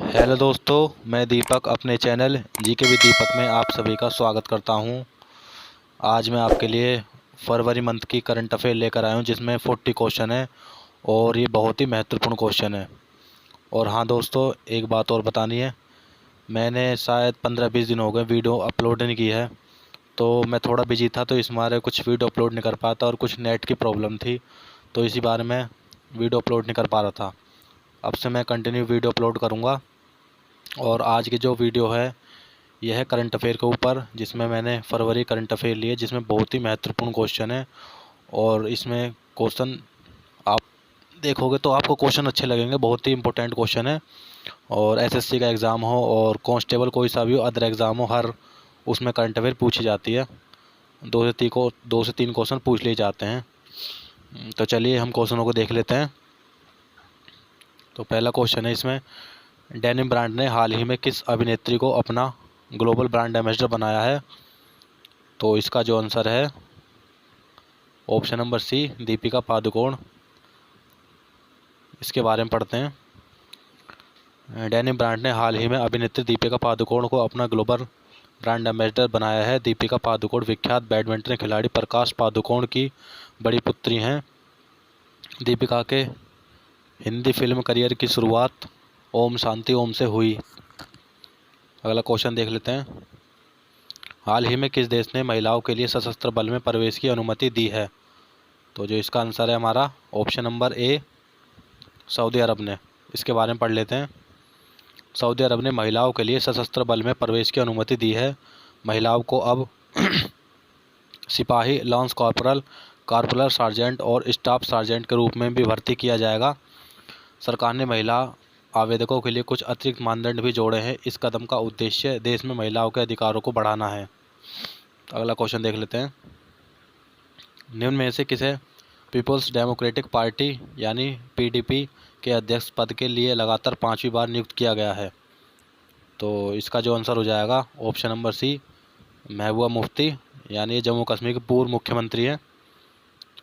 Hello दोस्तों, मैं दीपक अपने चैनल जीके विद दीपक में आप सभी का स्वागत करता हूं। आज मैं आपके लिए फरवरी मंथ की करंट अफेयर लेकर आया हूं, जिसमें 40 क्वेश्चन है और ये बहुत ही महत्वपूर्ण क्वेश्चन है। और हाँ दोस्तों, एक बात और बतानी है, मैंने शायद 15-20 दिन हो गए वीडियो अपलोड नहीं की है। तो मैं थोड़ा बिजी था, तो इस मारे कुछ वीडियो अपलोड नहीं कर पाता और कुछ नेट की प्रॉब्लम थी, तो इसी बारे में वीडियो अपलोड नहीं कर पा रहा था। अब से मैं कंटिन्यू वीडियो अपलोड करूँगा। और आज की जो वीडियो है यह है करंट अफेयर के ऊपर, जिसमें मैंने फरवरी करंट अफेयर लिए, जिसमें बहुत ही महत्वपूर्ण क्वेश्चन है। और इसमें क्वेश्चन आप देखोगे तो आपको क्वेश्चन अच्छे लगेंगे, बहुत ही इंपॉर्टेंट क्वेश्चन है। और एसएससी का एग्ज़ाम हो और कांस्टेबल कोई सा भी हो, अदर एग्ज़ाम हो, हर उसमें करंट अफेयर पूछी जाती है। 2 से 3 क्वेश्चन पूछ लिए जाते हैं। तो चलिए हम क्वेश्चनों को देख लेते हैं। तो पहला क्वेश्चन है इसमें, डेनिम ब्रांड ने हाल ही में किस अभिनेत्री को अपना ग्लोबल ब्रांड एम्बेसडर बनाया है? तो इसका जो आंसर है option number C, Deepika Padukone. इसके बारे में पढ़ते हैं। डेनिम ब्रांड ने हाल ही में अभिनेत्री दीपिका पादुकोण को अपना ग्लोबल ब्रांड एम्बेसडर बनाया है। दीपिका पादुकोण विख्यात बैडमिंटन खिलाड़ी प्रकाश पादुकोण की बड़ी पुत्री हैं। दीपिका के हिंदी फिल्म करियर की शुरुआत ओम शांति ओम से हुई। अगला क्वेश्चन देख लेते हैं। हाल ही में किस देश ने महिलाओं के लिए सशस्त्र बल में प्रवेश की अनुमति दी है? तो जो इसका आंसर है हमारा ऑप्शन नंबर ए, सऊदी अरब ने। इसके बारे में पढ़ लेते हैं। सऊदी अरब ने महिलाओं के लिए सशस्त्र बल में प्रवेश की अनुमति दी है। महिलाओं को अब सिपाही, लॉन्स कॉर्पोरल, कॉर्पोरल सार्जेंट और स्टाफ सार्जेंट के रूप में भी भर्ती किया जाएगा। सरकार ने महिला आवेदकों के लिए कुछ अतिरिक्त मानदंड भी जोड़े हैं। इस कदम का उद्देश्य देश में महिलाओं के अधिकारों को बढ़ाना है। अगला क्वेश्चन देख लेते हैं। निम्न में से किसे पीपल्स डेमोक्रेटिक पार्टी यानी पीडीपी के अध्यक्ष पद के लिए लगातार 5वीं बार नियुक्त किया गया है? तो इसका जो आंसर हो जाएगा ऑप्शन नंबर सी, महबूबा मुफ्ती, यानी ये जम्मू कश्मीर के पूर्व मुख्यमंत्री हैं।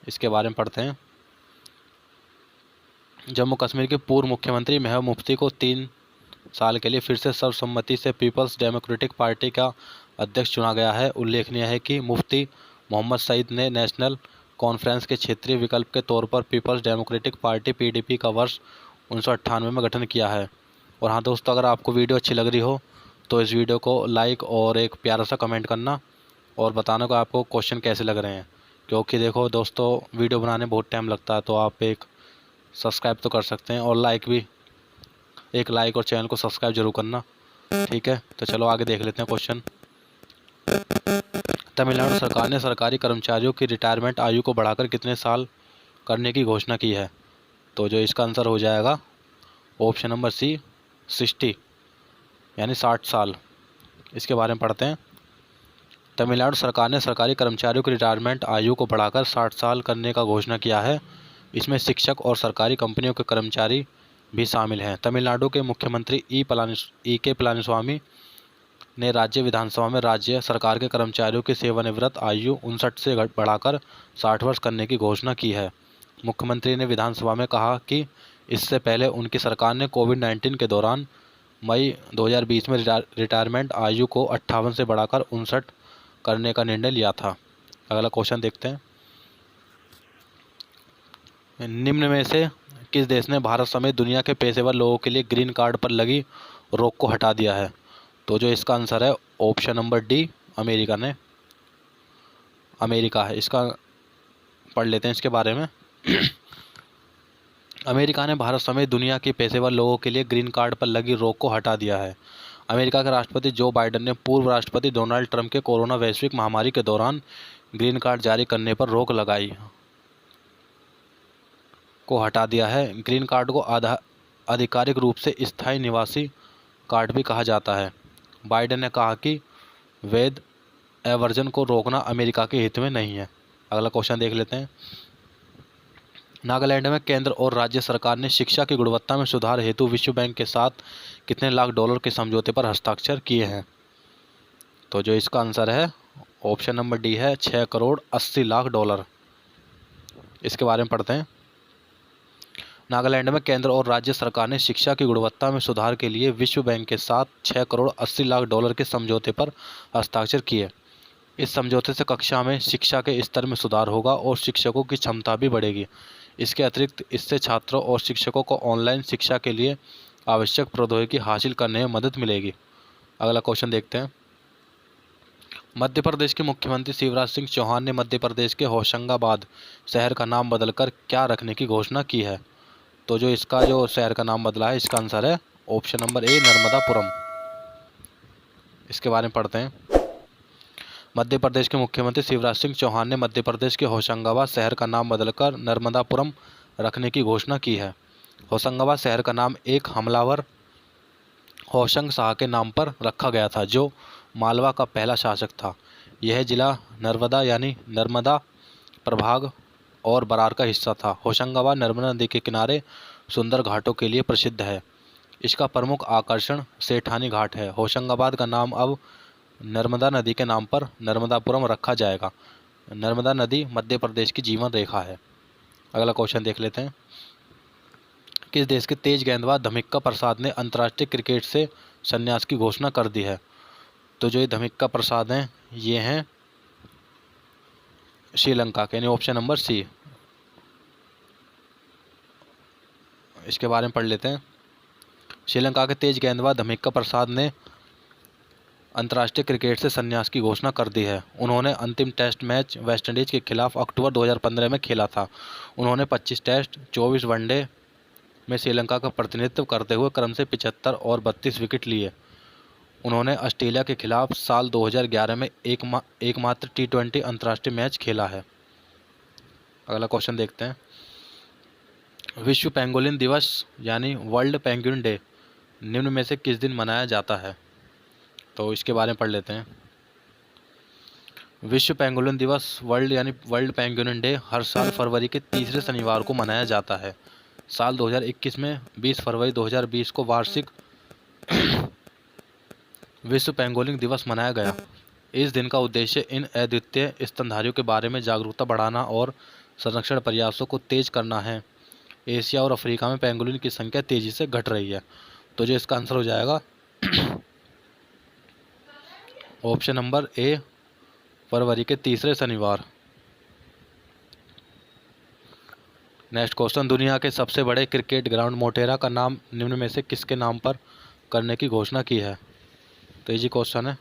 इसके बारे में पढ़ते हैं। जम्मू कश्मीर के पूर्व मुख्यमंत्री महबूबा मुफ्ती को 3 साल के लिए फिर से सर्वसम्मति से पीपल्स डेमोक्रेटिक पार्टी का अध्यक्ष चुना गया है। उल्लेखनीय है कि मुफ्ती मोहम्मद सईद ने नेशनल कॉन्फ्रेंस के क्षेत्रीय विकल्प के तौर पर पीपल्स डेमोक्रेटिक पार्टी पीडीपी का वर्ष 1998 में गठन किया है। और हाँ दोस्तों, अगर आपको वीडियो अच्छी लग रही हो तो इस वीडियो को लाइक और एक प्यारा सा कमेंट करना और बताना कि आपको क्वेश्चन कैसे लग रहे हैं। क्योंकि देखो दोस्तों, वीडियो बनाने में बहुत टाइम लगता है, तो आप एक सब्सक्राइब तो कर सकते हैं और एक लाइक और चैनल को सब्सक्राइब जरूर करना। ठीक है, तो चलो आगे देख लेते हैं क्वेश्चन। तमिलनाडु सरकार ने सरकारी कर्मचारियों की रिटायरमेंट आयु को बढ़ाकर कितने साल करने की घोषणा की है? तो जो इसका आंसर हो जाएगा ऑप्शन नंबर सी, 60 यानी 60 साल। इसके बारे में पढ़ते हैं। तमिलनाडु सरकार ने सरकारी कर्मचारियों की रिटायरमेंट आयु को बढ़ाकर 60 साल करने का घोषणा किया है। इसमें शिक्षक और सरकारी कंपनियों के कर्मचारी भी शामिल हैं। तमिलनाडु के मुख्यमंत्री ई के पलानीस्वामी ने राज्य विधानसभा में राज्य सरकार के कर्मचारियों की सेवानिवृत्त आयु 59 से बढ़ाकर 60 वर्ष करने की घोषणा की है। मुख्यमंत्री ने विधानसभा में कहा कि इससे पहले उनकी सरकार ने कोविड-19 के दौरान मई 2020 में रिटायरमेंट आयु को 58 से बढ़ाकर 59 करने का निर्णय लिया था। अगला क्वेश्चन देखते हैं। निम्न में से किस देश ने भारत समेत दुनिया के पेशेवर लोगों के लिए ग्रीन कार्ड पर लगी रोक को हटा दिया है? तो जो इसका आंसर है ऑप्शन नंबर डी, अमेरिका है। इसका पढ़ लेते हैं इसके बारे में। अमेरिका ने भारत समेत दुनिया के पेशेवर लोगों के लिए ग्रीन कार्ड पर लगी रोक को हटा दिया है। अमेरिका के राष्ट्रपति जो बाइडेन ने पूर्व राष्ट्रपति डोनाल्ड ट्रंप के कोरोना वैश्विक महामारी के दौरान ग्रीन कार्ड जारी करने पर रोक लगाई को हटा दिया है। ग्रीन कार्ड को आधिकारिक रूप से स्थायी निवासी कार्ड भी कहा जाता है। बाइडेन ने कहा कि वैध एवर्जन को रोकना अमेरिका के हित में नहीं है। अगला क्वेश्चन देख लेते हैं। नागालैंड में केंद्र और राज्य सरकार ने शिक्षा की गुणवत्ता में सुधार हेतु विश्व बैंक के साथ कितने लाख डॉलर के समझौते पर हस्ताक्षर किए हैं? तो जो इसका आंसर है ऑप्शन नंबर डी है, 6 करोड़ 80 लाख डॉलर। इसके बारे में पढ़ते हैं। नागालैंड में केंद्र और राज्य सरकार ने शिक्षा की गुणवत्ता में सुधार के लिए विश्व बैंक के साथ 6 करोड़ 80 लाख डॉलर के समझौते पर हस्ताक्षर किए। इस समझौते से कक्षा में शिक्षा के स्तर में सुधार होगा और शिक्षकों की क्षमता भी बढ़ेगी। इसके अतिरिक्त इससे छात्रों और शिक्षकों को ऑनलाइन शिक्षा के लिए आवश्यक प्रौद्योगिकी हासिल करने में मदद मिलेगी। अगला क्वेश्चन देखते हैं। मध्य प्रदेश के मुख्यमंत्री शिवराज सिंह चौहान ने मध्य प्रदेश के होशंगाबाद शहर का नाम बदलकर क्या रखने की घोषणा की है? तो जो इसका जो शहर का नाम बदला है, इसका आंसर है ऑप्शन नंबर ए, नर्मदापुरम। इसके बारे में पढ़ते हैं। मध्य प्रदेश के मुख्यमंत्री शिवराज सिंह चौहान ने मध्य प्रदेश के होशंगाबाद शहर का नाम बदलकर नर्मदापुरम रखने की घोषणा की है। होशंगाबाद शहर का नाम एक हमलावर होशंग शाह के नाम पर रखा गया था, जो मालवा का पहला शासक था। यह जिला नर्मदा यानी नर्मदा प्रभाग और बरार का हिस्सा था। होशंगाबाद नर्मदा नदी के किनारे सुंदर घाटों के लिए प्रसिद्ध है। इसका प्रमुख आकर्षण सेठानी घाट है। होशंगाबाद का नाम अब नर्मदा नदी के नाम पर नर्मदापुरम रखा जाएगा। नर्मदा नदी मध्य प्रदेश की जीवन रेखा है। अगला क्वेश्चन देख लेते हैं। किस देश के तेज गेंदबाज धमिक्का प्रसाद ने अंतर्राष्ट्रीय क्रिकेट से संन्यास की घोषणा कर दी है? तो जो ये धमिक्का प्रसाद हैं, ये हैं श्रीलंका के, यानी ऑप्शन नंबर सी। इसके बारे में पढ़ लेते हैं। श्रीलंका के तेज गेंदबाज धमिक्का प्रसाद ने अंतर्राष्ट्रीय क्रिकेट से संन्यास की घोषणा कर दी है। उन्होंने अंतिम टेस्ट मैच वेस्टइंडीज के खिलाफ अक्टूबर 2015 में खेला था। उन्होंने 25 टेस्ट 24 वनडे में श्रीलंका का प्रतिनिधित्व करते हुए क्रम से 75 और 32 विकेट लिए। उन्होंने ऑस्ट्रेलिया के खिलाफ साल 2011 में एकमात्र T20 अंतर्राष्ट्रीय मैच खेला है। अगला क्वेश्चन देखते हैं। विश्व पेंगोलिन दिवस यानी वर्ल्ड पेंगुइन डे निम्न में से किस दिन मनाया जाता है? तो इसके बारे में पढ़ लेते हैं। विश्व पेंगोलिन दिवस वर्ल्ड पेंगुइन डे हर साल फरवरी के तीसरे शनिवार को मनाया जाता है। साल 2021 में 20 फरवरी 2020 को वार्षिक विश्व पेंगोलिन दिवस मनाया गया। इस दिन का उद्देश्य इन अद्वितीय स्तनधारियों के बारे में जागरूकता बढ़ाना और संरक्षण प्रयासों को तेज करना है। एशिया और अफ्रीका में पेंगोलिन की संख्या तेजी से घट रही है। तो जो इसका आंसर हो जाएगा ऑप्शन नंबर ए, फरवरी के तीसरे शनिवार। Next question. दुनिया के सबसे बड़े क्रिकेट ग्राउंड मोटेरा का नाम निम्न में से किसके नाम पर करने की घोषणा की है? तो इजी क्वेश्चन है,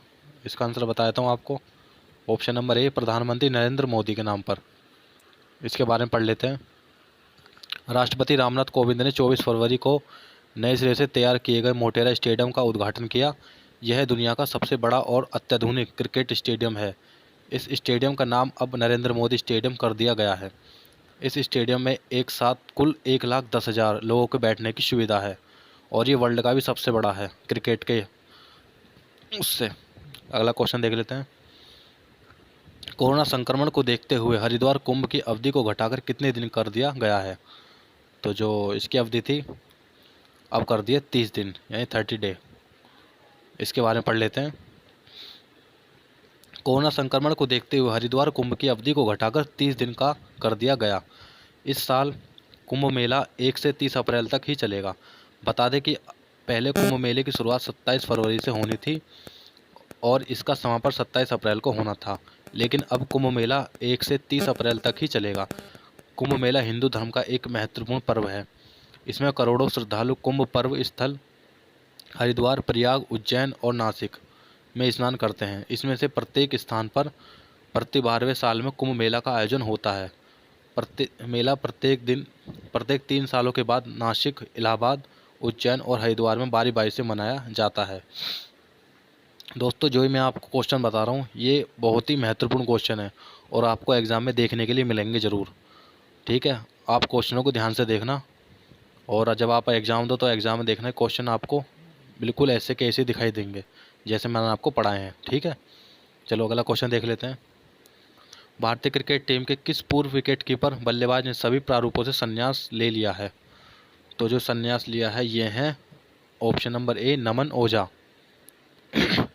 इसका आंसर बताता हूँ आपको। ऑप्शन नंबर ए, प्रधानमंत्री नरेंद्र मोदी के नाम पर। इसके बारे में पढ़ लेते हैं। राष्ट्रपति रामनाथ कोविंद ने 24 फरवरी को नए सिरे से तैयार किए गए मोटेरा स्टेडियम का उद्घाटन किया। यह दुनिया का सबसे बड़ा और अत्याधुनिक क्रिकेट स्टेडियम है। इस स्टेडियम का नाम अब नरेंद्र मोदी स्टेडियम कर दिया गया है। इस स्टेडियम में एक साथ कुल 1,10,000 लोगों के बैठने की सुविधा है और ये वर्ल्ड का भी सबसे बड़ा है क्रिकेट के उससे। अगला क्वेश्चन देख लेते हैं। कोरोना संक्रमण को देखते हुए हरिद्वार कुंभ की अवधि को घटाकर कितने दिन कर दिया गया है? तो जो इसकी अवधि थी अब कर दिए 30 दिन यानी 30 डे। इसके बारे में पढ़ लेते हैं। कोरोना संक्रमण को देखते हुए हरिद्वार कुंभ की अवधि को घटाकर 30 दिन का कर दिया गया। इस साल कुंभ मेला 1 से 30 अप्रैल तक ही चलेगा। बता दें कि पहले कुंभ मेले की शुरुआत 27 फरवरी से होनी थी और इसका समापन 27 अप्रैल को होना था, लेकिन अब कुंभ मेला 1 से 30 अप्रैल तक ही चलेगा। कुंभ मेला हिंदू धर्म का एक महत्वपूर्ण पर्व है। इसमें करोड़ों श्रद्धालु कुंभ पर्व स्थल हरिद्वार, प्रयाग, उज्जैन और नासिक में स्नान करते हैं। इसमें से प्रत्येक स्थान पर प्रति 12वें साल में कुंभ मेला का आयोजन होता है। प्रत्येक 3 सालों के बाद नासिक, इलाहाबाद, उज्जैन और हरिद्वार में बारी बारी से मनाया जाता है। दोस्तों, जो मैं आपको क्वेश्चन बता रहा हूँ ये बहुत ही महत्वपूर्ण क्वेश्चन है और आपको एग्ज़ाम में देखने के लिए मिलेंगे ज़रूर। ठीक है, आप क्वेश्चनों को ध्यान से देखना और जब आप एग्ज़ाम दो तो एग्ज़ाम में देखना क्वेश्चन आपको बिल्कुल ऐसे के ऐसे दिखाई देंगे जैसे मैंने आपको पढ़ाए हैं। ठीक है, चलो अगला क्वेश्चन देख लेते हैं। भारतीय क्रिकेट टीम के किस पूर्व विकेट कीपर बल्लेबाज ने सभी प्रारूपों से संन्यास ले लिया है? तो जो संन्यास लिया है ये हैं ऑप्शन नंबर ए, नमन ओझा।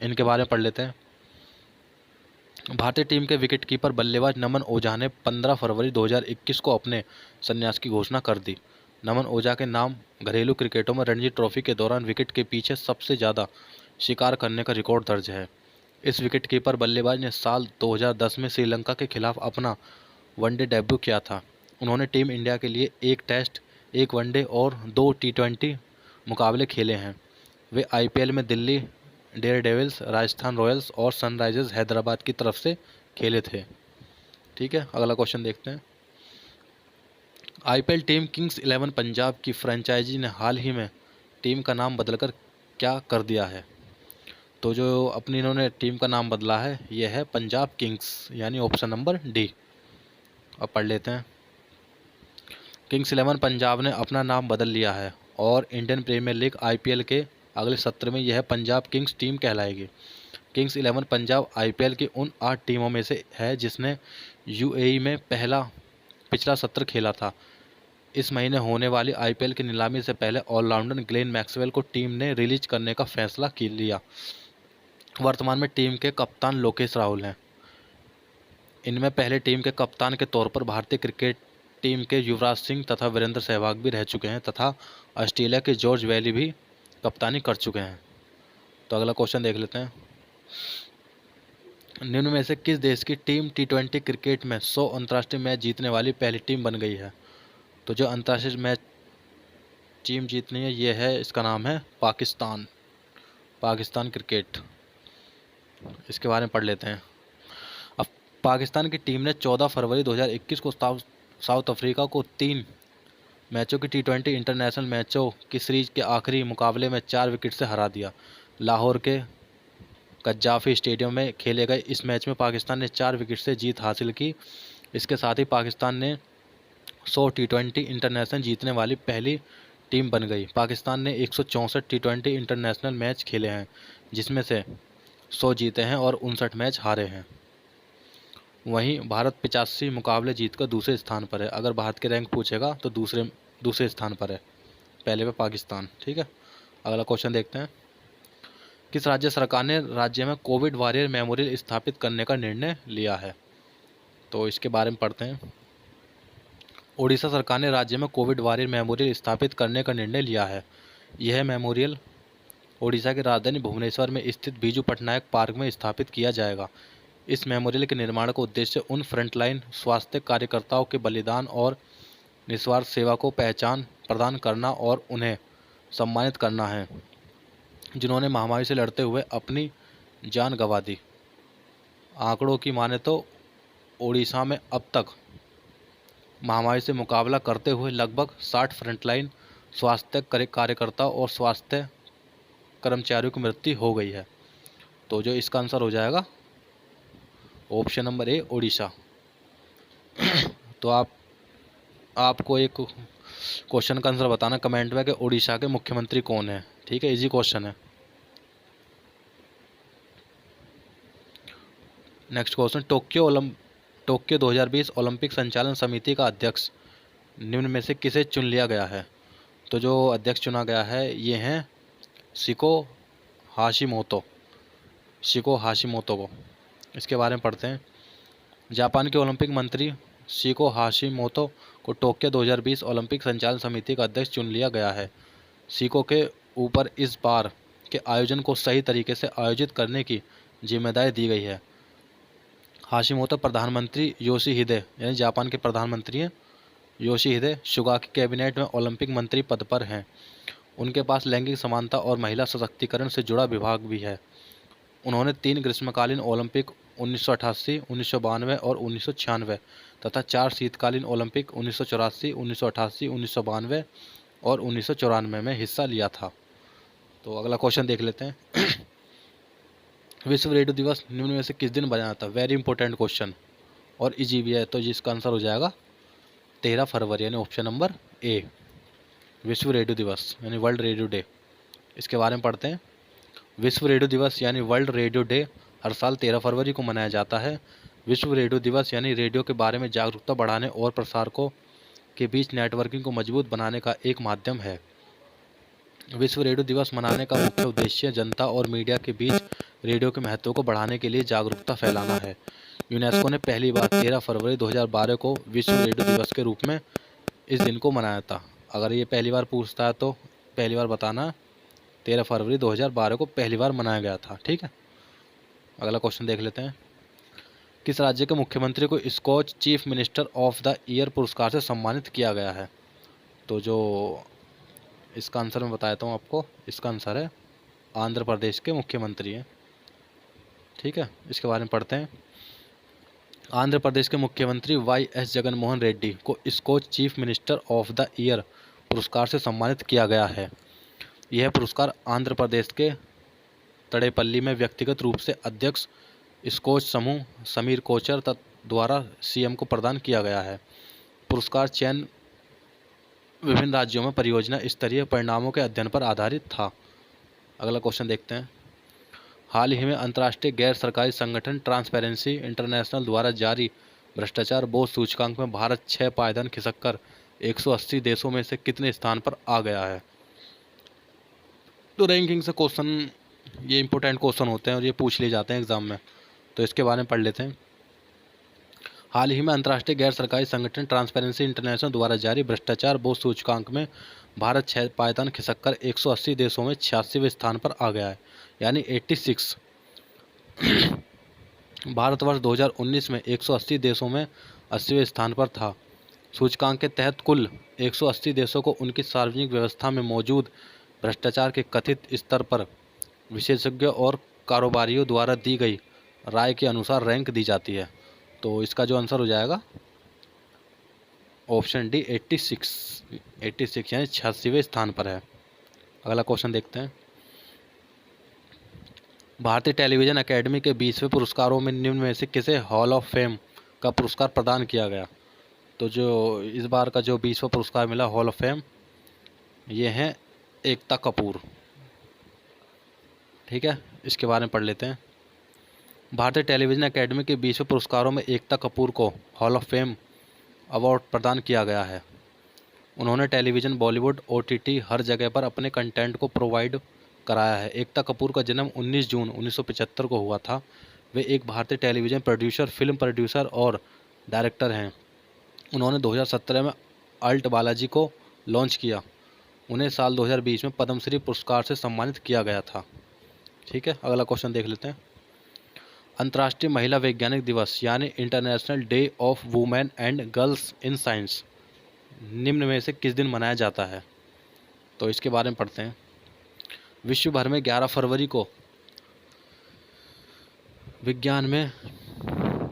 इनके बारे में पढ़ लेते हैं। भारतीय टीम के विकेट कीपर बल्लेबाज नमन ओझा ने 15 फरवरी 2021 को अपने संन्यास की घोषणा कर दी। नमन ओझा के नाम घरेलू क्रिकेटों में रणजी ट्रॉफी के दौरान विकेट के पीछे सबसे ज़्यादा शिकार करने का रिकॉर्ड दर्ज है। इस विकेटकीपर बल्लेबाज ने साल 2010 में श्रीलंका के खिलाफ अपना वनडे डेब्यू किया था। उन्होंने टीम इंडिया के लिए एक टेस्ट, एक वनडे और 2 टी20 मुकाबले खेले हैं। वे आईपीएल में दिल्ली डेयरडेविल्स, राजस्थान रॉयल्स और सनराइजर्स हैदराबाद की तरफ से खेले थे। ठीक है, अगला क्वेश्चन देखते हैं। आईपीएल टीम किंग्स 11 पंजाब की फ्रेंचाइजी ने हाल ही में टीम का नाम बदलकर क्या कर दिया है? तो जो अपनी इन्होंने टीम का नाम बदला है यह है पंजाब किंग्स, यानी ऑप्शन नंबर डी। अब पढ़ लेते हैं। किंग्स 11 पंजाब ने अपना नाम बदल लिया है और इंडियन प्रीमियर लीग आईपीएल के अगले सत्र में यह पंजाब किंग्स टीम कहलाएगी। किंग्स 11 पंजाब आईपीएल की उन 8 टीमों में से है जिसने यूएई में पिछला सत्र खेला था। इस महीने होने वाली आईपीएल की नीलामी से पहले ऑलराउंडर ग्लेन मैक्सवेल को टीम ने रिलीज करने का फैसला लिया। वर्तमान में टीम के कप्तान लोकेश राहुल हैं। इनमें पहले टीम के कप्तान के तौर पर भारतीय क्रिकेट टीम के युवराज सिंह तथा वीरेंद्र सहवाग भी रह चुके हैं तथा ऑस्ट्रेलिया के जॉर्ज वैली भी कप्तानी कर चुके हैं। तो अगला क्वेश्चन देख लेते हैं। निम्न में से किस देश की टीम टी20 क्रिकेट में 100 अंतर्राष्ट्रीय मैच जीतने वाली पहली टीम बन गई है? तो जो अंतर्राष्ट्रीय मैच टीम जीतनी है ये है, इसका नाम है पाकिस्तान क्रिकेट। इसके बारे में पढ़ लेते हैं। अब पाकिस्तान की टीम ने 14 फरवरी 2021 को साउथ अफ्रीका को 3 मैचों की टी20 इंटरनेशनल मैचों की सीरीज के आखिरी मुकाबले में 4 विकेट से हरा दिया। लाहौर के कज्जाफी स्टेडियम में खेले गए इस मैच में पाकिस्तान ने 4 विकेट से जीत हासिल की। इसके साथ ही पाकिस्तान ने 100 टी20 इंटरनेशनल जीतने वाली पहली टीम बन गई। पाकिस्तान ने 164 टी20 इंटरनेशनल मैच खेले हैं जिसमें से 100 जीते हैं और 59 मैच हारे हैं। वहीं भारत 85 मुकाबले जीतकर दूसरे स्थान पर है। अगर भारत के रैंक पूछेगा तो दूसरे स्थान पर है, पहले पे पाकिस्तान। ठीक है, अगला क्वेश्चन देखते हैं। किस राज्य सरकार ने राज्य में कोविड वॉरियर मेमोरियल स्थापित करने का निर्णय लिया है? तो इसके बारे में पढ़ते हैं। ओडिशा सरकार ने राज्य में कोविड वॉरियर मेमोरियल स्थापित करने का निर्णय लिया है। यह मेमोरियल ओडिशा की राजधानी भुवनेश्वर में स्थित बीजू पटनायक पार्क में स्थापित किया जाएगा। इस मेमोरियल के निर्माण का उद्देश्य उन फ्रंटलाइन स्वास्थ्य कार्यकर्ताओं के बलिदान और निस्वार्थ सेवा को पहचान प्रदान करना और उन्हें सम्मानित करना है जिन्होंने महामारी से लड़ते हुए अपनी जान गंवा दी। आंकड़ों की माने तो ओडिशा में अब तक महामारी से मुकाबला करते हुए लगभग 60 फ्रंटलाइन स्वास्थ्य कार्यकर्ताओं और स्वास्थ्य कर्मचारियों की मृत्यु हो गई है। तो जो इसका आंसर हो जाएगा ऑप्शन नंबर ए, ओडिशा। तो आपको एक क्वेश्चन का आंसर बताना कमेंट में कि ओडिशा के मुख्यमंत्री कौन है। ठीक है, इजी क्वेश्चन है। Next question. टोक्यो 2020 ओलंपिक संचालन समिति का अध्यक्ष निम्न में से किसे चुन लिया गया है? तो जो अध्यक्ष चुना गया है ये हैं शिको हाशिमोतो को। इसके बारे में पढ़ते हैं। जापान के ओलंपिक मंत्री शिको हाशिमोतो को टोक्यो 2020 ओलंपिक संचालन समिति का अध्यक्ष चुन लिया गया है। शिको के ऊपर इस बार के आयोजन को सही तरीके से आयोजित करने की जिम्मेदारी दी गई है। हाशिमोतो प्रधानमंत्री योशिहिदे, यानी जापान के प्रधानमंत्री हैं योशिहिदे सुगा की कैबिनेट में ओलंपिक मंत्री पद पर हैं। उनके पास लैंगिक समानता और महिला सशक्तिकरण से जुड़ा विभाग भी है। उन्होंने 3 ग्रीष्मकालीन ओलंपिक 1988, 1992 और 1996 तथा 4 शीतकालीन ओलंपिक 1984, 1988, 1992 और 1994 में हिस्सा लिया था। तो अगला क्वेश्चन देख लेते हैं। विश्व रेडियो दिवस निम्न में से किस दिन मनाया था? वेरी इंपॉर्टेंट क्वेश्चन और इजी भी है। तो जिसका आंसर हो जाएगा 13 फरवरी, यानी ऑप्शन नंबर ए, विश्व रेडियो दिवस यानी वर्ल्ड रेडियो डे। इसके बारे में पढ़ते हैं। विश्व रेडियो दिवस यानी वर्ल्ड रेडियो डे हर साल 13 फरवरी को मनाया जाता है। विश्व रेडियो दिवस यानी रेडियो के बारे में जागरूकता बढ़ाने और प्रसारकों के बीच नेटवर्किंग को मजबूत बनाने का एक माध्यम है। विश्व रेडियो दिवस मनाने का मुख्य उद्देश्य जनता और मीडिया के बीच रेडियो के महत्व को बढ़ाने के लिए जागरूकता फैलाना है। यूनेस्को ने पहली बार 13 फरवरी 2012 को विश्व रेडियो दिवस के रूप में इस दिन को मनाया था। अगर ये पहली बार पूछता है तो पहली बार बताना। 13 फरवरी 2012 को पहली बार मनाया गया था। ठीक है, अगला क्वेश्चन देख लेते हैं। किस राज्य के मुख्यमंत्री को Skoch chief minister of the year पुरस्कार से सम्मानित किया गया है? तो जो इसका आंसर मैं बताता हूँ आपको, इसका आंसर है आंध्र प्रदेश के मुख्यमंत्री हैं। ठीक है, इसके बारे में पढ़ते हैं। आंध्र प्रदेश के मुख्यमंत्री YS जगनमोहन रेड्डी को Skoch chief minister of the year पुरस्कार से सम्मानित किया गया है। यह पुरस्कार आंध्र प्रदेश के तड़ेपल्ली में व्यक्तिगत रूप से अध्यक्ष स्कॉच समूह समीर कोचर द्वारा CM को प्रदान किया गया है। पुरस्कार चयन विभिन्न राज्यों में परियोजना स्तरीय परिणामों के अध्ययन पर आधारित था। अगला क्वेश्चन देखते हैं। हाल ही में अंतर्राष्ट्रीय गैर सरकारी संगठन ट्रांसपेरेंसी इंटरनेशनल द्वारा जारी भ्रष्टाचार बोध सूचकांक में भारत 6 पायदान खिसककर 180 देशों में से कितने स्थान पर आ गया है? तो रैंकिंग से क्वेश्चन, ये इंपॉर्टेंट क्वेश्चन होते हैं और ये पूछ लिए जाते हैं एग्जाम में, तो इसके बारे में पढ़ लेते हैं। हाल ही में अंतर्राष्ट्रीय गैर सरकारी संगठन ट्रांसपेरेंसी इंटरनेशनल द्वारा जारी भ्रष्टाचार बोध सूचकांक में भारत 6 पायदान खिसककर 180 देशों में 86वें स्थान पर आ गया है, यानी 86। भारतवर्ष 2019 में 180 देशों में 80वें स्थान पर था। सूचकांक के तहत कुल 180 देशों को उनकी सार्वजनिक व्यवस्था में मौजूद भ्रष्टाचार के कथित स्तर पर विशेषज्ञों और कारोबारियों द्वारा दी गई राय के अनुसार रैंक दी जाती है। तो इसका जो आंसर हो जाएगा ऑप्शन डी 86 यानी 86वें स्थान पर है। अगला क्वेश्चन देखते हैं। भारतीय टेलीविजन अकेडमी के 20वें पुरस्कारों में निम्न में से किसे हॉल ऑफ फेम का पुरस्कार प्रदान किया गया? तो जो इस बार का जो 20वां पुरस्कार मिला हॉल ऑफ फेम, ये है एकता कपूर। ठीक है, इसके बारे में पढ़ लेते हैं। भारतीय टेलीविजन अकेडमी के 20वें पुरस्कारों में एकता कपूर को हॉल ऑफ फेम अवार्ड प्रदान किया गया है। उन्होंने टेलीविज़न, बॉलीवुड, OTT हर जगह पर अपने कंटेंट को प्रोवाइड कराया है। एकता कपूर का जन्म 19 जून 1975 को हुआ था। वे एक भारतीय टेलीविज़न प्रोड्यूसर, फिल्म प्रोड्यूसर और डायरेक्टर हैं। उन्होंने 2017 में अल्ट बालाजी को लॉन्च किया। उन्हें साल 2020 में पद्मश्री पुरस्कार से सम्मानित किया गया था। ठीक है, अगला क्वेश्चन देख लेते हैं। अंतर्राष्ट्रीय महिला वैज्ञानिक दिवस यानी international day of women and girls in science निम्न में से किस दिन मनाया जाता है? तो इसके बारे में पढ़ते हैं। विश्व भर में 11 फरवरी को विज्ञान में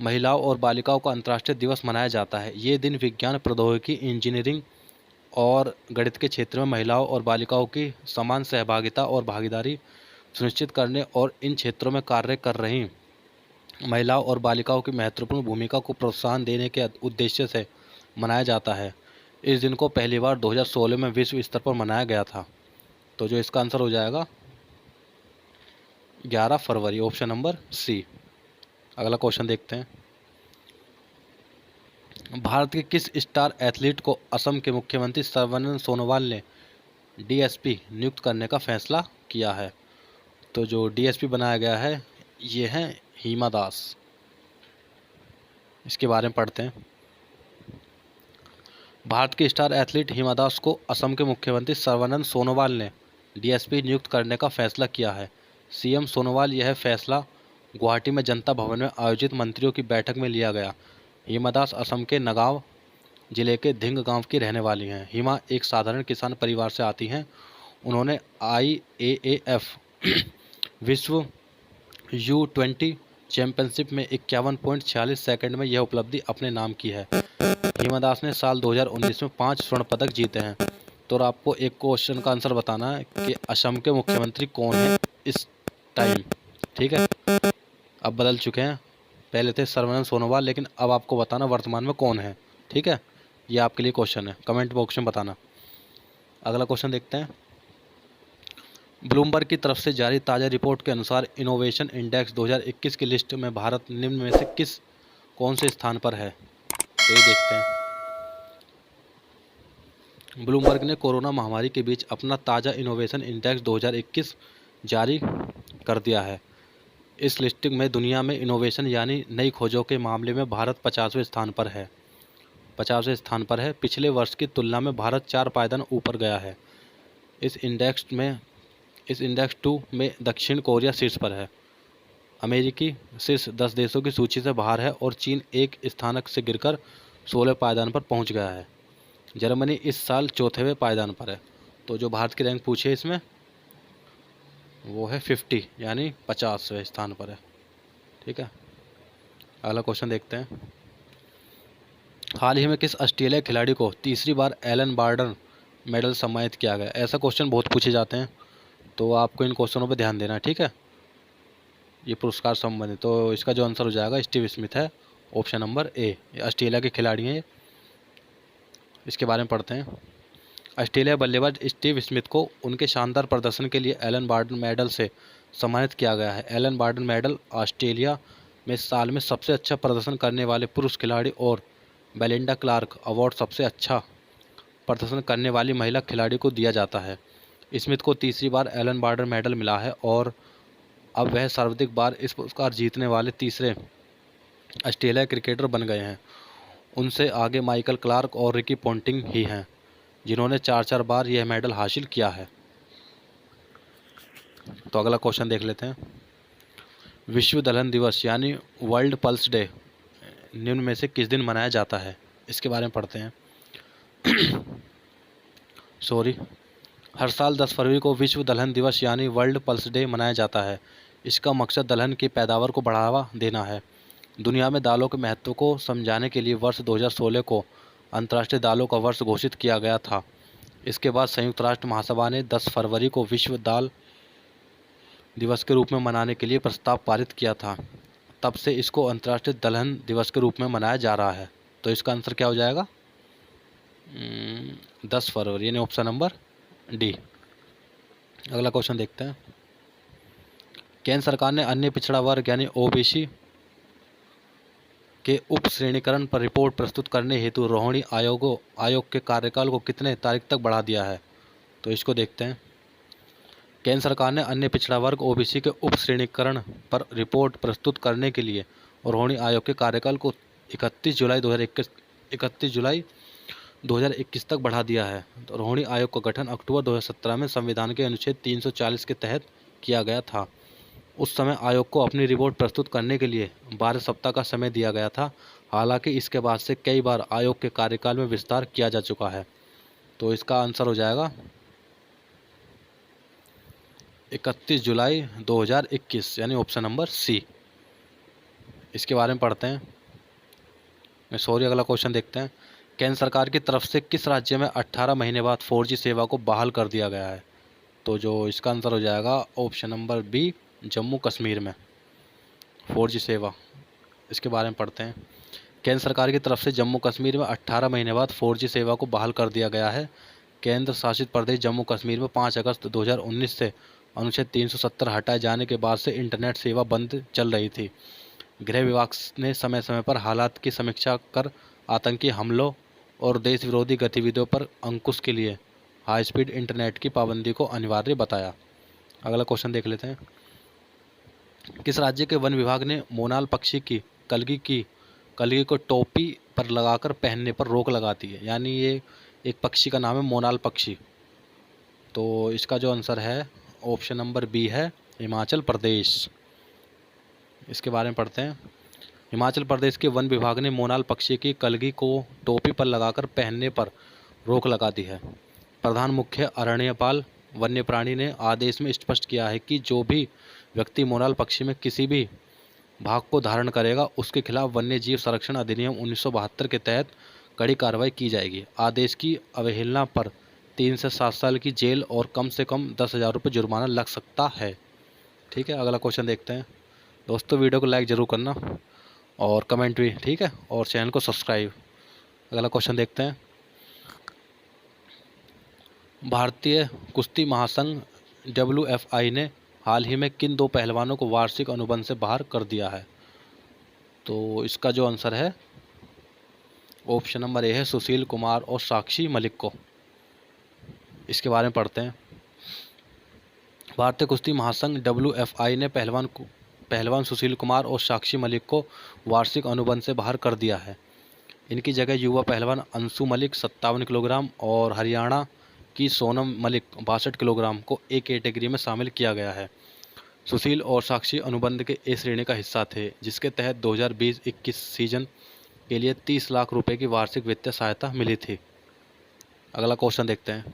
महिलाओं और बालिकाओं का अंतर्राष्ट्रीय दिवस मनाया जाता है। ये दिन विज्ञान, प्रौद्योगिकी, इंजीनियरिंग और गणित के क्षेत्र में महिलाओं और बालिकाओं की समान सहभागिता और भागीदारी सुनिश्चित करने और इन क्षेत्रों में कार्य कर रही महिलाओं और बालिकाओं की महत्वपूर्ण भूमिका को प्रोत्साहन देने के उद्देश्य से मनाया जाता है। इस दिन को पहली बार 2016 में विश्व स्तर पर मनाया गया था। तो जो इसका आंसर हो जाएगा 11 फरवरी, ऑप्शन नंबर सी। अगला क्वेश्चन देखते हैं। भारत के किस स्टार एथलीट को असम के मुख्यमंत्री सर्बानंद सोनोवाल ने DSP नियुक्त करने का फैसला किया है? तो जो DSP बनाया गया है ये है हिमा दास। इसके बारे में पढ़ते हैं। भारत के स्टार एथलीट हिमा दास को असम के मुख्यमंत्री सर्बानंद सोनोवाल ने DSP नियुक्त करने का फैसला किया है। CM सोनोवाल यह फैसला गुवाहाटी में जनता भवन में आयोजित मंत्रियों की बैठक में लिया गया। हिमा दास असम के नगांव जिले के धिंग गांव की रहने वाली हैं। हिमा एक साधारण किसान परिवार से आती हैं। उन्होंने IAAF विश्व U20 चैंपियनशिप में 51.46 सेकंड में यह उपलब्धि अपने नाम की है। हिमा दास ने साल 2019 में 5 स्वर्ण पदक जीते हैं। तो आपको एक क्वेश्चन का आंसर बताना है कि असम के मुख्यमंत्री कौन है इस टाइम। ठीक है, अब बदल चुके हैं, पहले थे सर्बानंद सोनोवाल, लेकिन अब आपको बताना वर्तमान में कौन है। ठीक है, ये आपके लिए क्वेश्चन है, कमेंट बॉक्स में बताना। अगला क्वेश्चन देखते हैं। ब्लूमबर्ग की तरफ से जारी ताज़ा रिपोर्ट के अनुसार इनोवेशन इंडेक्स 2021 की लिस्ट में भारत निम्न में से कौन से स्थान पर है? तो ये देखते हैं। ब्लूमबर्ग ने कोरोना महामारी के बीच अपना ताज़ा इनोवेशन इंडेक्स 2021 जारी कर दिया है। इस लिस्टिंग में दुनिया में इनोवेशन यानी नई खोजों के मामले में भारत 50वें स्थान पर है। 50वें स्थान पर है। पिछले वर्ष की तुलना में भारत 4 पायदान ऊपर गया है। इस इंडेक्स 2 में दक्षिण कोरिया शीर्ष पर है। अमेरिकी शीर्ष 10 देशों की सूची से बाहर है और चीन एक स्थानक से गिरकर 16 पायदान पर पहुंच गया है। जर्मनी इस साल 4वें पायदान पर है। तो जो भारत की रैंक पूछी है इसमें वो है 50 यानी 50वें स्थान पर है। ठीक है, अगला क्वेश्चन देखते हैं। हाल ही में किस ऑस्ट्रेलिया खिलाड़ी को तीसरी बार एलन बार्डन मेडल सम्मानित किया गया? ऐसा क्वेश्चन बहुत पूछे जाते हैं, तो आपको इन क्वेश्चनों पर ध्यान देना है। ठीक है, ये पुरस्कार संबंधित, तो इसका जो आंसर हो जाएगा स्टीव स्मिथ है, ऑप्शन नंबर ए। ऑस्ट्रेलिया के खिलाड़ी हैं, इसके बारे में पढ़ते हैं। ऑस्ट्रेलिया बल्लेबाज स्टीव स्मिथ को उनके शानदार प्रदर्शन के लिए एलन बार्डन मेडल से सम्मानित किया गया है। एलन बार्डन मेडल ऑस्ट्रेलिया में साल में सबसे अच्छा प्रदर्शन करने वाले पुरुष खिलाड़ी और बेलिंडा क्लार्क अवार्ड सबसे अच्छा प्रदर्शन करने वाली महिला खिलाड़ी को दिया जाता है। स्मिथ को तीसरी बार एलन बार्डन मेडल मिला है और अब वह सर्वाधिक बार इस पुरस्कार जीतने वाले तीसरे ऑस्ट्रेलिया क्रिकेटर बन गए हैं। उनसे आगे माइकल क्लार्क और रिकी पोंटिंग ही हैं, जिन्होंने 4 बार यह मेडल हासिल किया है। तो अगला क्वेश्चन देख लेते हैं। विश्व दलहन दिवस यानी वर्ल्ड पल्स डे निम्न में से किस दिन मनाया जाता है? इसके बारे में पढ़ते हैं। हर साल 10 फरवरी को विश्व दलहन दिवस यानी वर्ल्ड पल्स डे मनाया जाता है। इसका मकसद दलहन की पैदावार को बढ़ावा देना है। दुनिया में दालों के महत्व को समझाने के लिए वर्ष 2016 को अंतर्राष्ट्रीय दालों का वर्ष घोषित किया गया था। इसके बाद संयुक्त राष्ट्र महासभा ने 10 फरवरी को विश्व दाल दिवस के रूप में मनाने के लिए प्रस्ताव पारित किया था। तब से इसको अंतर्राष्ट्रीय दलहन दिवस के रूप में मनाया जा रहा है। तो इसका आंसर क्या हो जाएगा? 10 फरवरी यानी ऑप्शन नंबर डी। अगला क्वेश्चन देखते हैं। केंद्र सरकार ने अन्य पिछड़ा वर्ग यानी ओबीसी के उप श्रेणीकरण पर रिपोर्ट प्रस्तुत करने हेतु रोहिणी आयोग के कार्यकाल को कितने तारीख तक बढ़ा दिया है? तो इसको देखते हैं। केंद्र सरकार ने अन्य पिछड़ा वर्ग ओबीसी के उप श्रेणीकरण पर रिपोर्ट प्रस्तुत करने के लिए रोहिणी आयोग के कार्यकाल को 31 जुलाई 2021 तक बढ़ा दिया है। तो रोहिणी आयोग का गठन अक्टूबर 2017 में संविधान के अनुच्छेद 340 के तहत किया गया था। उस समय आयोग को अपनी रिपोर्ट प्रस्तुत करने के लिए 12 सप्ताह का समय दिया गया था। हालांकि इसके बाद से कई बार आयोग के कार्यकाल में विस्तार किया जा चुका है। तो इसका आंसर हो जाएगा 31 जुलाई 2021 यानी ऑप्शन नंबर सी। इसके बारे में पढ़ते हैं। अगला क्वेश्चन देखते हैं। केंद्र सरकार की तरफ से किस राज्य में 18 महीने बाद 4G सेवा को बहाल कर दिया गया है? तो जो इसका आंसर हो जाएगा option number B, Jammu Kashmir में 4G सेवा। इसके बारे में पढ़ते हैं। केंद्र सरकार की तरफ से जम्मू कश्मीर में 18 महीने बाद 4G सेवा को बहाल कर दिया गया है। केंद्र शासित प्रदेश जम्मू कश्मीर में 5 अगस्त 2019 से अनुच्छेद 370 हटाए जाने के बाद से इंटरनेट सेवा बंद चल रही थी। गृह विभाग ने समय समय पर हालात की समीक्षा कर आतंकी हमलों और देश विरोधी गतिविधियों पर अंकुश के लिए हाई स्पीड इंटरनेट की पाबंदी को अनिवार्य बताया। अगला क्वेश्चन देख लेते हैं। किस राज्य के वन विभाग ने मोनाल पक्षी की कलगी को टोपी पर लगाकर पहनने पर रोक लगा दी है? यानी ये एक पक्षी का नाम है मोनाल पक्षी। तो इसका जो आंसर है ऑप्शन नंबर बी है, हिमाचल प्रदेश। इसके बारे में पढ़ते हैं। हिमाचल प्रदेश के वन विभाग ने मोनाल पक्षी की कलगी को टोपी पर लगाकर पहनने पर रोक लगा दी है। प्रधान मुख्य अरण्यपाल वन्य प्राणी ने आदेश में स्पष्ट किया है कि जो भी व्यक्ति मोनाल पक्षी में किसी भी भाग को धारण करेगा उसके खिलाफ वन्य जीव संरक्षण अधिनियम 1972 के तहत कड़ी कार्रवाई की जाएगी। आदेश की अवहेलना पर 3 से 7 साल की जेल और कम से कम 10,000 रुपये जुर्माना लग सकता है। ठीक है, अगला क्वेश्चन देखते हैं। दोस्तों वीडियो को लाइक ज़रूर करना और कमेंट भी, ठीक है, और चैनल को सब्सक्राइब। अगला क्वेश्चन देखते हैं। भारतीय कुश्ती महासंघ WFI ने हाल ही में किन 2 पहलवानों को वार्षिक अनुबंध से बाहर कर दिया है? तो इसका जो आंसर है ऑप्शन नंबर ए है, सुशील कुमार और साक्षी मलिक को। इसके बारे में पढ़ते हैं। भारतीय कुश्ती महासंघ WFI ने पहलवान सुशील कुमार और साक्षी मलिक को वार्षिक अनुबंध से बाहर कर दिया है। इनकी जगह युवा पहलवान अंशु मलिक 57 किलोग्राम और हरियाणा की सोनम मलिक 62 किलोग्राम को ए कैटेगरी में शामिल किया गया है। सुशील और साक्षी अनुबंध के ए श्रेणी का हिस्सा थे, जिसके तहत 2020-21 सीजन के लिए 30 लाख रुपए की वार्षिक वित्तीय सहायता मिली थी। अगला क्वेश्चन देखते हैं।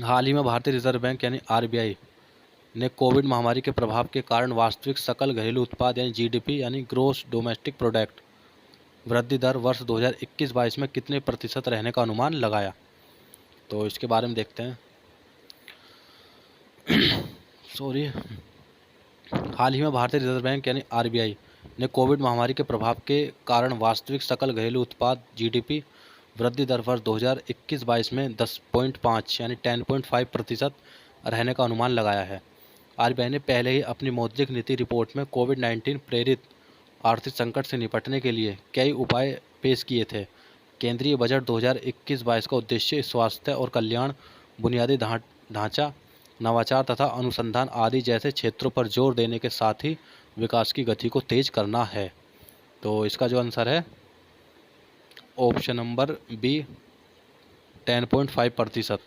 हाल ही में भारतीय रिजर्व बैंक यानी आरबीआई ने कोविड महामारी के प्रभाव के कारण वास्तविक सकल घरेलू उत्पाद यानी जीडीपी यानी ग्रोस डोमेस्टिक प्रोडक्ट वृद्धि दर वर्ष 2021-22 में कितने प्रतिशत रहने का अनुमान लगाया। तो इसके बारे में देखते हैं। सॉरी हाल ही में भारतीय रिजर्व बैंक यानी आरबीआई ने कोविड महामारी के प्रभाव के कारण वास्तविक सकल घरेलू उत्पाद जीडीपी वृद्धि दर वर्ष 2021-22 में 10.5 यानी 10.5% रहने का अनुमान लगाया है। आरबीआई ने पहले ही अपनी मौद्रिक नीति रिपोर्ट में कोविड-19 प्रेरित आर्थिक संकट से निपटने के लिए कई उपाय पेश किए थे। केंद्रीय बजट 2021-22 का उद्देश्य स्वास्थ्य और कल्याण, बुनियादी ढांचा, नवाचार तथा अनुसंधान आदि जैसे क्षेत्रों पर जोर देने के साथ ही विकास की गति को तेज करना है। तो इसका जो आंसर है ऑप्शन नंबर बी 10.5%।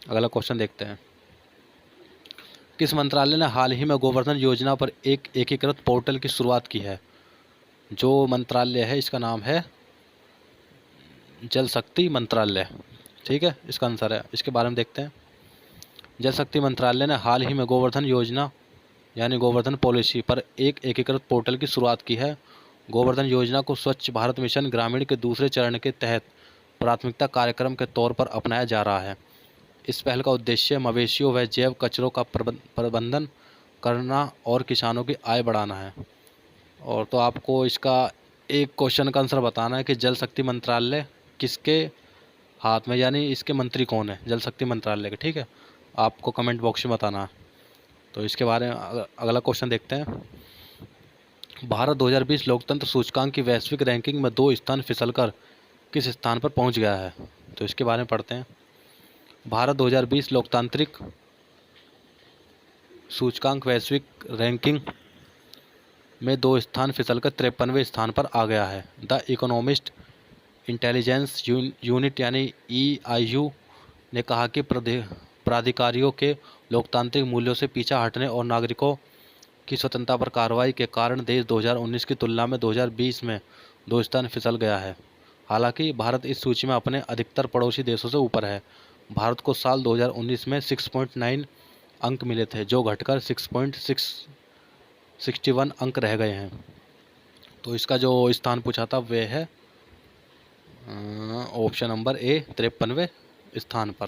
अगला क्वेश्चन देखते हैं। किस मंत्रालय ने हाल ही में गोवर्धन योजना पर एक एकीकृत पोर्टल की शुरुआत की है। जो मंत्रालय है इसका नाम है जल शक्ति मंत्रालय। ठीक है, इसका आंसर है। इसके बारे में देखते हैं। जल शक्ति मंत्रालय ने हाल ही में गोवर्धन योजना यानी गोवर्धन पॉलिसी पर एक एकीकृत पोर्टल की शुरुआत की है। गोवर्धन योजना को स्वच्छ भारत मिशन ग्रामीण के दूसरे चरण के तहत प्राथमिकता कार्यक्रम के तौर पर अपनाया जा रहा है। इस पहल का उद्देश्य मवेशियों व जैव कचरों का प्रबंधन करना और किसानों की आय बढ़ाना है। और तो आपको इसका एक क्वेश्चन का आंसर बताना है कि जल शक्ति मंत्रालय किसके हाथ में, यानी इसके मंत्री कौन है जल शक्ति मंत्रालय के। ठीक है, आपको कमेंट बॉक्स में बताना है। तो इसके बारे में अगला क्वेश्चन देखते हैं। भारत 2020 लोकतंत्र सूचकांक की वैश्विक रैंकिंग में 2 स्थान फिसलकर किस स्थान पर पहुंच गया है। तो इसके बारे में पढ़ते हैं। भारत 2020 लोकतांत्रिक सूचकांक वैश्विक रैंकिंग में 2 स्थान फिसलकर 53वें स्थान पर आ गया है। द इकोनॉमिस्ट इंटेलिजेंस यूनिट यानी EIU ने कहा कि प्राधिकारियों के लोकतांत्रिक मूल्यों से पीछा हटने और नागरिकों की स्वतंत्रता पर कार्रवाई के कारण देश 2019 की तुलना में 2020 में 2 स्थान फिसल गया है। हालांकि भारत इस सूची में अपने अधिकतर पड़ोसी देशों से ऊपर है। भारत को साल 2019 में 6.9 अंक मिले थे, जो घटकर 6.61 अंक रह गए हैं। तो इसका जो स्थान पूछा था वह है ऑप्शन नंबर ए 53वें स्थान पर।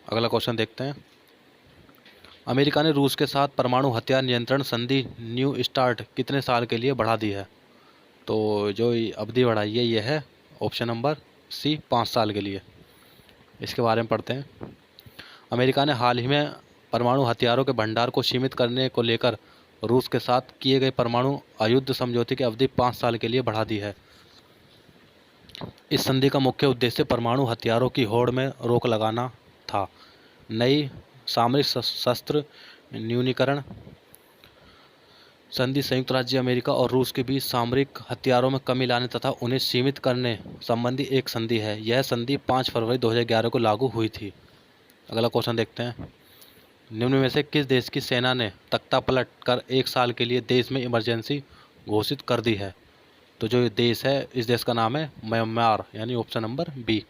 अगला क्वेश्चन देखते हैं। अमेरिका ने रूस के साथ परमाणु हथियार नियंत्रण संधि न्यू स्टार्ट कितने साल के लिए बढ़ा दी है। तो जो अवधि बढ़ाई है यह है ऑप्शन नंबर सी 5 साल के लिए। इसके बारे में पढ़ते हैं। अमेरिका ने हाल ही में परमाणु हथियारों के भंडार को सीमित करने को लेकर रूस के साथ किए गए परमाणु अयुद्ध समझौते की अवधि 5 साल के लिए बढ़ा दी है। इस संधि का मुख्य उद्देश्य परमाणु हथियारों की होड़ में रोक लगाना था। नई सामरिक शस्त्र न्यूनीकरण संधि संयुक्त राज्य अमेरिका और रूस के बीच सामरिक हथियारों में कमी लाने तथा उन्हें सीमित करने संबंधी एक संधि है। यह संधि 5 फरवरी 2011 को लागू हुई थी। अगला क्वेश्चन देखते हैं। निम्न में से किस देश की सेना ने तख्तापलट कर 1 साल के लिए देश में इमरजेंसी घोषित कर दी है। तो जो देश है इस देश का नाम है म्यांमार, यानी ऑप्शन नंबर बी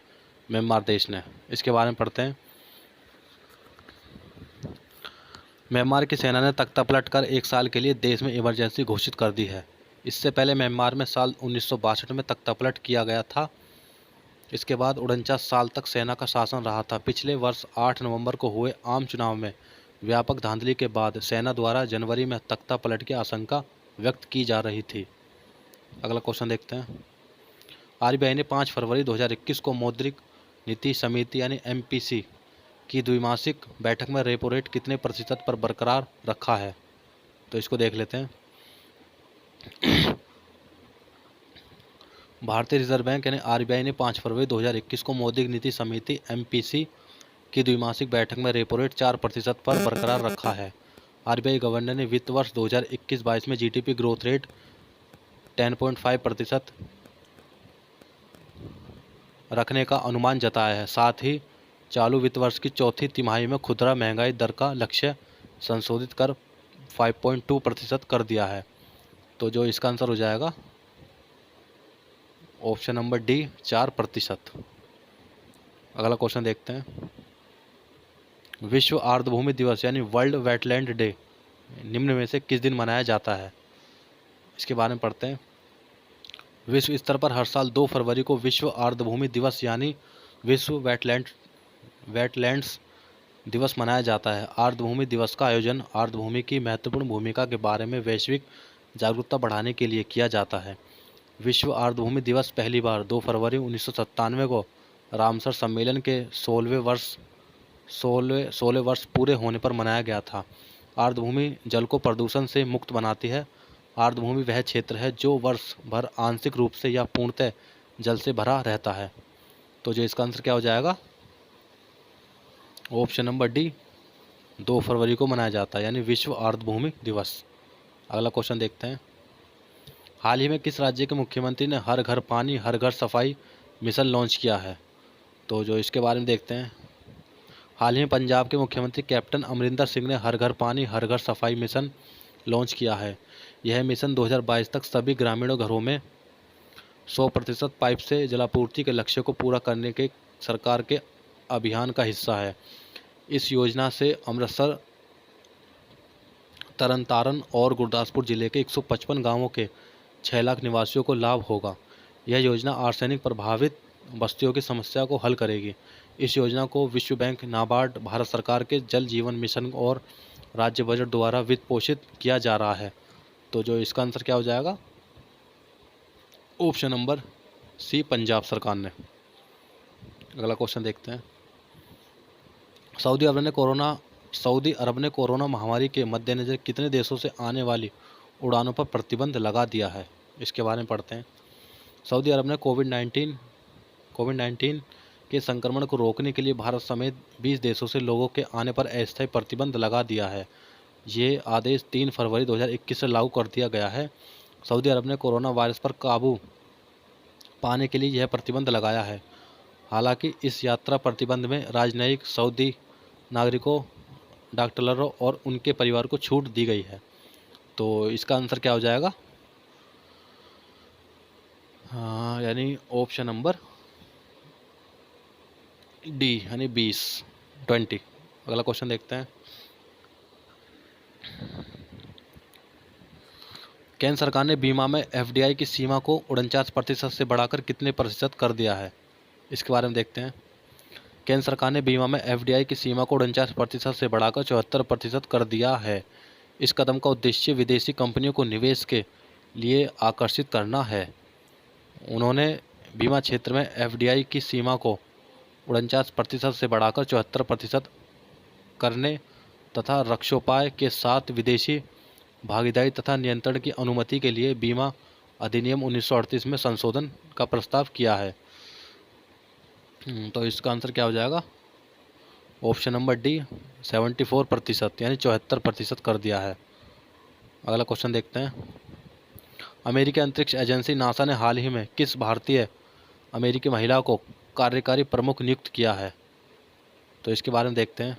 म्यांमार देश ने। इसके बारे में पढ़ते हैं। म्यांमार की सेना ने तख्तापलट कर 1 साल के लिए देश में इमरजेंसी घोषित कर दी है। इससे पहले म्यांमार में साल 1962 में तख्तापलट किया गया था। इसके बाद 49 साल तक सेना का शासन रहा था। पिछले वर्ष 8 नवंबर को हुए आम चुनाव में व्यापक धांधली के बाद सेना द्वारा जनवरी में तख्तापलट की आशंका व्यक्त की जा रही थी। अगला क्वेश्चन देखते हैं। आरबीआई ने 5 फरवरी 2021 को मौद्रिक नीति समिति यानी MPC की द्विमासिक बैठक में रेपो रेट कितने प्रतिशत पर बरकरार रखा है। तो इसको देख लेते हैं। भारतीय रिजर्व बैंक यानी आरबीआई ने 5 फरवरी 2021 को मौद्रिक नीति समिति MPC की द्विमासिक बैठक में रेपो रेट 4% पर बरकरार रखा है। आरबीआई गवर्नर ने वित्त वर्ष 2021-22 में जीडीपी ग्रोथ रेट 10.5% रखने का अनुमान जताया है। साथ ही चालू वित्त वर्ष की चौथी तिमाही में खुदरा महंगाई दर का लक्ष्य संशोधित कर 5.2% कर दिया है। तो जो इसका आंसर हो जाएगा ऑप्शन नंबर डी 4%। अगला क्वेश्चन देखते हैं। विश्व आर्द्रभूमि दिवस यानी वर्ल्ड वेटलैंड डे निम्न में से किस दिन मनाया जाता है, इसके बारे में पढ़ते हैं। विश्व स्तर पर हर साल 2 फरवरी को विश्व आर्द्रभूमि दिवस यानी विश्व वेटलैंड्स दिवस मनाया जाता है। आर्द्रभूमि दिवस का आयोजन आर्द्रभूमि की महत्वपूर्ण भूमिका के बारे में वैश्विक जागरूकता बढ़ाने के लिए किया जाता है। विश्व आर्द्रभूमि दिवस पहली बार 2 फरवरी 1997 को रामसर सम्मेलन के 16वें वर्ष पूरे होने पर मनाया गया था। आर्द्रभूमि जल को प्रदूषण से मुक्त बनाती है। आर्द्रभूमि वह क्षेत्र है जो वर्ष भर आंशिक रूप से या पूर्णतः जल से भरा रहता है। तो जो इसका आंसर क्या हो जाएगा ऑप्शन नंबर डी 2 फरवरी को मनाया जाता है यानी विश्व आर्द्रभूमि दिवस। अगला क्वेश्चन देखते हैं। हाल ही में किस राज्य के मुख्यमंत्री ने हर घर पानी हर घर सफाई मिशन लॉन्च किया है, तो जो इसके बारे में देखते हैं। हाल ही में पंजाब के मुख्यमंत्री कैप्टन अमरिंदर सिंह ने हर घर पानी हर घर सफाई मिशन लॉन्च किया है। यह मिशन 2022 तक सभी ग्रामीणों घरों में 100% पाइप से जलापूर्ति के लक्ष्य को पूरा करने के सरकार के अभियान का हिस्सा है। इस योजना से अमृतसर, तरनतारन और गुरदासपुर जिले के 155 गांवों के 6 लाख निवासियों को लाभ होगा। यह योजना आर्सेनिक प्रभावित बस्तियों की समस्या को हल करेगी। इस योजना को विश्व बैंक, नाबार्ड, भारत सरकार के जल जीवन मिशन और राज्य बजट द्वारा वित्त पोषित किया जा रहा है। तो जो इसका आंसर क्या हो जाएगा ऑप्शन नंबर सी पंजाब सरकार ने। अगला क्वेश्चन देखते हैं। सऊदी अरब ने कोरोना महामारी के मद्देनज़र कितने देशों से आने वाली उड़ानों पर प्रतिबंध लगा दिया है, इसके बारे में पढ़ते हैं। सऊदी अरब ने कोविड-19 के संक्रमण को रोकने के लिए भारत समेत 20 देशों से लोगों के आने पर अस्थायी प्रतिबंध लगा दिया है। ये आदेश 3 फरवरी 2021 से लागू कर दिया गया है। सऊदी अरब ने कोरोना वायरस पर काबू पाने के लिए यह प्रतिबंध लगाया है। हालांकि इस यात्रा प्रतिबंध में राजनयिक सऊदी नागरिकों, डॉक्टरों और उनके परिवार को छूट दी गई है। तो इसका आंसर क्या हो जाएगा यानी ऑप्शन नंबर डी यानी 20। अगला क्वेश्चन देखते हैं। केंद्र सरकार ने बीमा में एफडीआई की सीमा को 49% से बढ़ाकर कितने प्रतिशत कर दिया है, इसके बारे में देखते हैं। केंद्र सरकार ने बीमा में एफडीआई की सीमा को 49% से बढ़ाकर 74% कर दिया है। इस कदम का उद्देश्य विदेशी कंपनियों को निवेश के लिए आकर्षित करना है। उन्होंने बीमा क्षेत्र में एफडीआई की सीमा को 49% से बढ़ाकर 74% करने तथा रक्षोपाय के साथ विदेशी भागीदारी तथा नियंत्रण की अनुमति के लिए बीमा अधिनियम 1938 में संशोधन का प्रस्ताव किया है। तो इसका आंसर क्या हो जाएगा ऑप्शन नंबर डी 74% यानी 74% कर दिया है। अगला क्वेश्चन देखते हैं। अमेरिकी अंतरिक्ष एजेंसी नासा ने हाल ही में किस भारतीय अमेरिकी महिला को कार्यकारी प्रमुख नियुक्त किया है, तो इसके बारे में देखते हैं।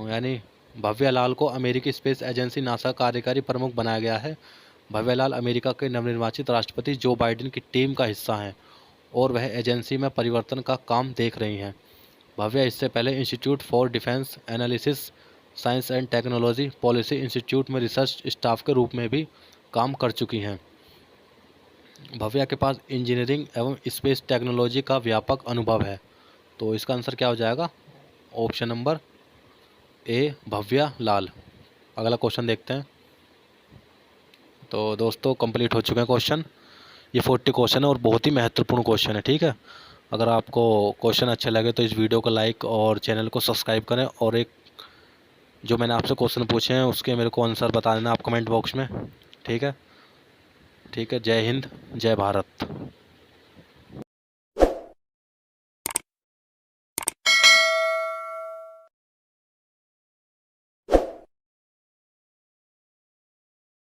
यानी भव्या लाल को अमेरिकी स्पेस एजेंसी नासा कार्यकारी प्रमुख बनाया गया है। भव्या लाल अमेरिका के नवनिर्वाचित राष्ट्रपति जो बाइडेन की टीम का हिस्सा हैं और वह एजेंसी में परिवर्तन का काम देख रही हैं। भव्या इससे पहले institute for defence analysis science and technology policy institute में रिसर्च स्टाफ के रूप में भी काम कर चुकी हैं। भव्या के पास इंजीनियरिंग एवं स्पेस टेक्नोलॉजी का व्यापक अनुभव है। तो इसका आंसर क्या हो जाएगा ऑप्शन नंबर ए भव्या लाल। अगला क्वेश्चन देखते हैं। तो दोस्तों कंप्लीट हो चुके हैं क्वेश्चन। ये 40 क्वेश्चन है और बहुत ही महत्वपूर्ण क्वेश्चन है, ठीक है। अगर आपको क्वेश्चन अच्छे लगे तो इस वीडियो को लाइक और चैनल को सब्सक्राइब करें और एक जो मैंने आपसे क्वेश्चन पूछे हैं उसके मेरे को आंसर बता देना आप कमेंट बॉक्स में, ठीक है। जय हिंद, जय भारत।